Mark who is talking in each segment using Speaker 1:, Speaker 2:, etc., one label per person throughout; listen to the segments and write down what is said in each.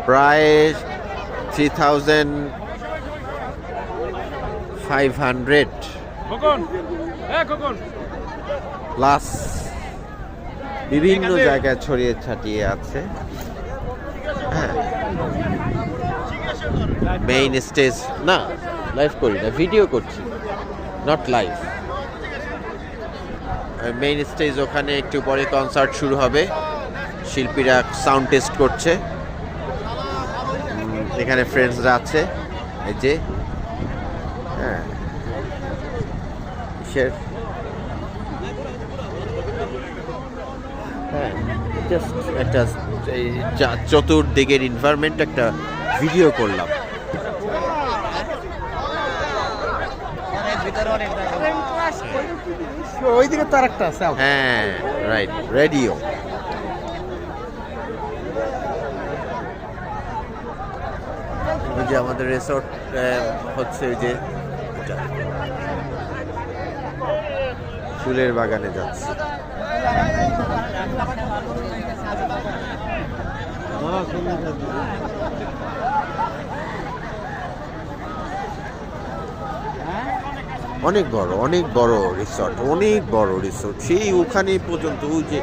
Speaker 1: প্রায় 3,500 প্লাস বিভিন্ন জায়গায় ছড়িয়ে ছাটিয়ে আছে। হ্যাঁ, মেইন স্টেজ না, লাইভ করি না, ভিডিও করছি, নট লাইভ। মেইন স্টেজ ওখানে একটু পরে কনসার্ট শুরু হবে, শিল্পীরা সাউন্ড টেস্ট করছে। এখানে ফ্রেন্ডসরা আছে, এই যে হ্যাঁ জাস্ট একটা এই চতুর্দিকের এনভায়রনমেন্ট একটা ভিডিও করলাম।
Speaker 2: ওইদিকে তো আরেকটা আছে।
Speaker 1: হ্যাঁ রাইট, রেডিও। যে আমাদের রিসোর্ট হচ্ছে যে ফুলের বাগানে যাচ্ছে। অনেক বড় রিসোর্ট, অনেক বড় রিসোর্ট, সেই ওখানে পর্যন্ত, ওই যে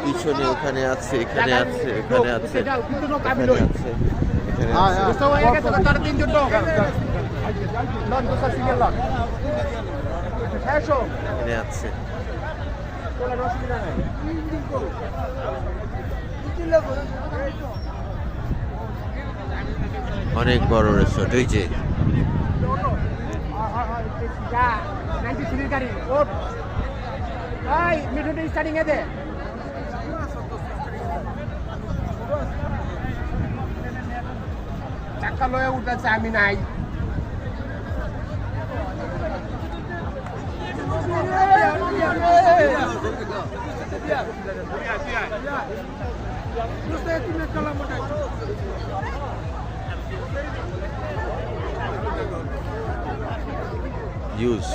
Speaker 1: পিছনে ওখানে আছে, এখানে আছে, এখানে আছে, এখানে আছে, এখানে আছে। অনেক বড় রিসোর্ট, ওই যে
Speaker 2: চাক্কা লয়ে উঠেছে, আমি নাই।
Speaker 1: use